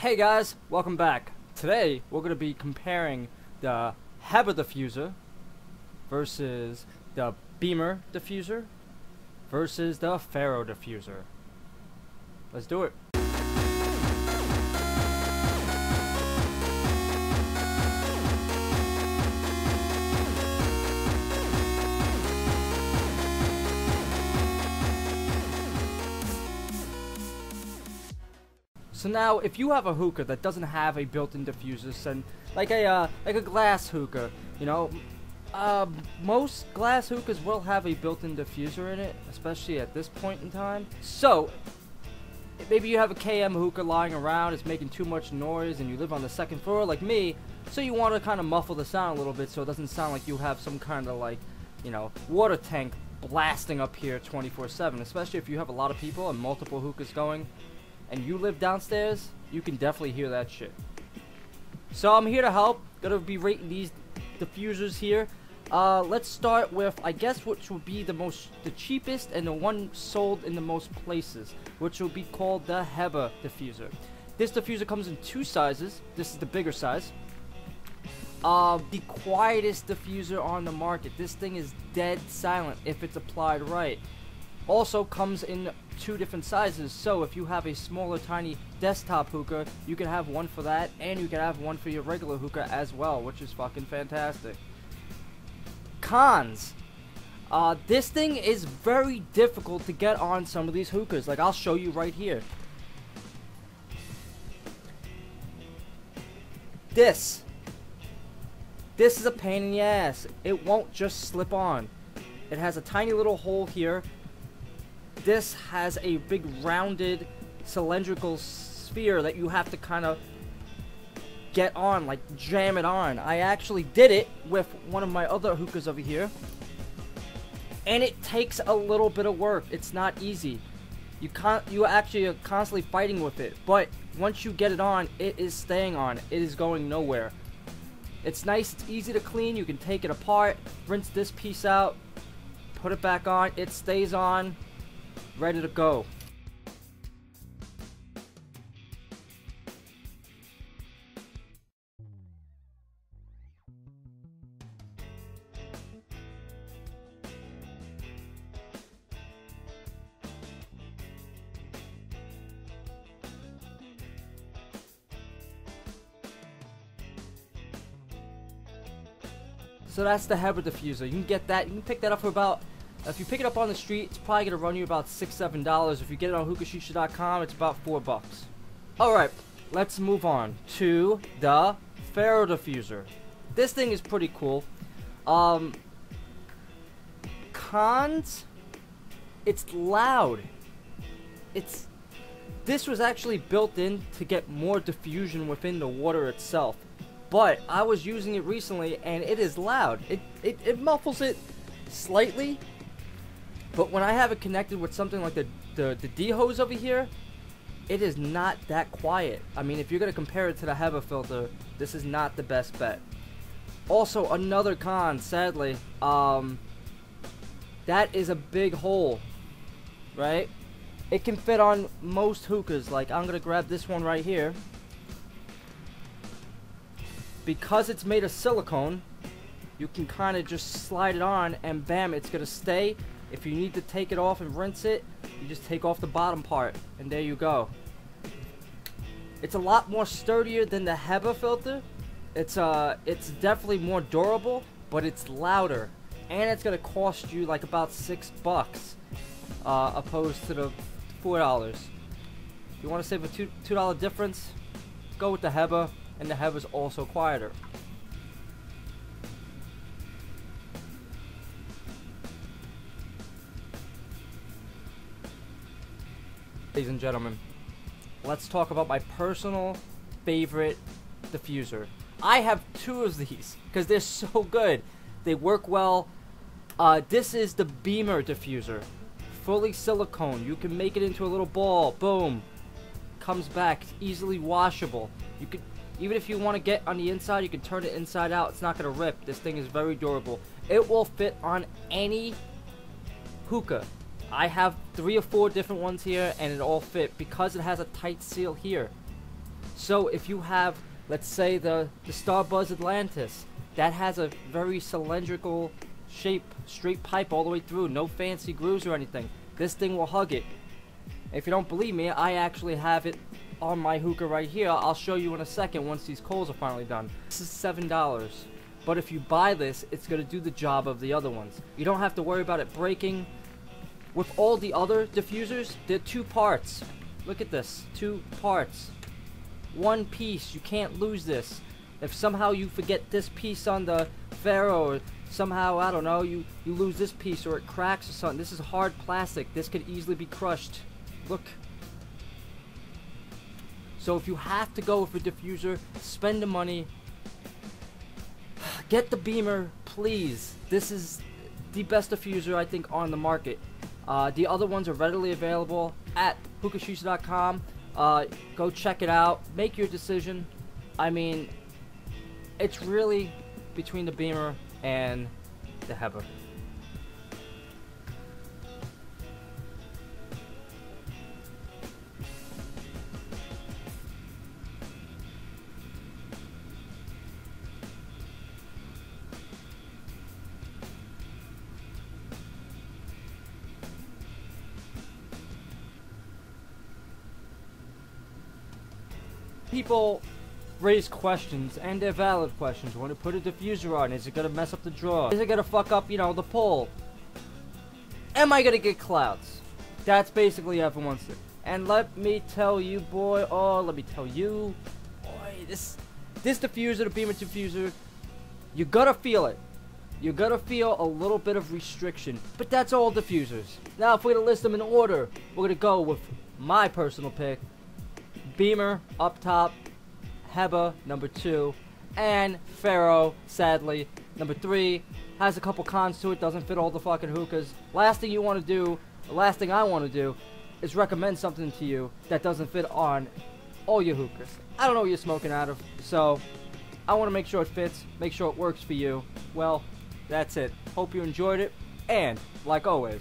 Hey guys, welcome back. Today we're going to be comparing the Heba diffuser versus the Beamer diffuser versus the Pharoah diffuser. Let's do it. So now, if you have a hookah that doesn't have a built-in diffuser, send like a glass hookah, you know, most glass hookahs will have a built-in diffuser in it, especially at this point in time. So maybe you have a KM hookah lying around, it's making too much noise, and you live on the second floor like me, so you want to kind of muffle the sound a little bit so it doesn't sound like you have some kind of like, you know, water tank blasting up here 24/7, especially if you have a lot of people and multiple hookahs going. And you live downstairs, you can definitely hear that shit. So I'm here to help. Gonna be rating these diffusers here. Let's start with, I guess, which will be the cheapest and the one sold in the most places, which will be called the Heba diffuser. This diffuser comes in two sizes. This is the bigger size. The quietest diffuser on the market. This thing is dead silent if it's applied right. Also comes in two different sizes, so if you have a smaller tiny desktop hookah, you can have one for that, and you can have one for your regular hookah as well, which is fucking fantastic. Cons. This thing is very difficult to get on some of these hookahs. Like, I'll show you right here. This is a pain in the ass. It won't just slip on. It has a tiny little hole here. This has a big rounded cylindrical sphere that you have to kind of get on, like jam it on. I actually did it with one of my other hookahs over here, and it takes a little bit of work. It's not easy. You actually are constantly fighting with it, but once you get it on, it is staying on. It is going nowhere. It's nice, it's easy to clean. You can take it apart, rinse this piece out, put it back on, it stays on. Ready to go. So that's the Heba diffuser. You can get that. You can pick that up for about, if you pick it up on the street, it's probably going to run you about $6-7. If you get it on hookahshisha.com, it's about $4. Alright, let's move on to the Pharoah diffuser. This thing is pretty cool. Cons, it's loud. This was actually built in to get more diffusion within the water itself. But I was using it recently and it is loud. It muffles it slightly. But when I have it connected with something like the D-hose over here, it is not that quiet. I mean, if you're going to compare it to the Heba filter, this is not the best bet. Also, another con, sadly, that is a big hole, right? It can fit on most hookahs. Like, I'm going to grab this one right here. Because it's made of silicone, you can kind of just slide it on and bam, it's going to stay. If you need to take it off and rinse it, you just take off the bottom part, and there you go. It's a lot more sturdier than the Heba filter. It's definitely more durable, but it's louder, and it's gonna cost you like about $6, opposed to the $4. If you want to save a $2 difference, go with the Heba, and the Heba is also quieter. Ladies and gentlemen, let's talk about my personal favorite diffuser. I have two of these because they're so good. They work well. This is the Beamer diffuser. Fully silicone. You can make it into a little ball. Boom. Comes back. It's easily washable. You can, even if you want to get on the inside, you can turn it inside out. It's not going to rip. This thing is very durable. It will fit on any hookah. I have 3 or 4 different ones here, and it all fit because it has a tight seal here. So if you have, let's say, the Starbuzz Atlantis, that has a very cylindrical shape, straight pipe all the way through, no fancy grooves or anything. This thing will hug it. If you don't believe me, I actually have it on my hookah right here. I'll show you in a second once these coals are finally done. This is $7. But if you buy this, it's going to do the job of the other ones. You don't have to worry about it breaking. With all the other diffusers, they're 2 parts. Look at this, 2 parts. 1 piece, you can't lose this. If somehow you forget this piece on the Pharoah, or somehow, I don't know, you lose this piece or it cracks or something. This is hard plastic. This could easily be crushed. Look. So if you have to go with a diffuser, spend the money. Get the Beamer, please. This is the best diffuser, I think, on the market. The other ones are readily available at hookahs.com. Go check it out. Make your decision. I mean, it's really between the Beamer and the Heba. People raise questions, and they're valid questions. When to put a diffuser on, is it gonna mess up the draw? Is it gonna fuck up, you know, the pull? Am I gonna get clouds? That's basically everyone's thing. And let me tell you, boy, let me tell you, boy, this diffuser, the Beamer diffuser, you gotta feel it. You gotta feel a little bit of restriction, but that's all diffusers. Now, if we're gonna list them in order, we're gonna go with my personal pick. Beamer up top, Heba number 2, and Pharoah, sadly, number 3. Has a couple cons to it, doesn't fit all the fucking hookahs. Last thing you want to do, the last thing I want to do, is recommend something to you that doesn't fit on all your hookahs. I don't know what you're smoking out of, so I want to make sure it fits, make sure it works for you. Well, that's it. Hope you enjoyed it, and like always,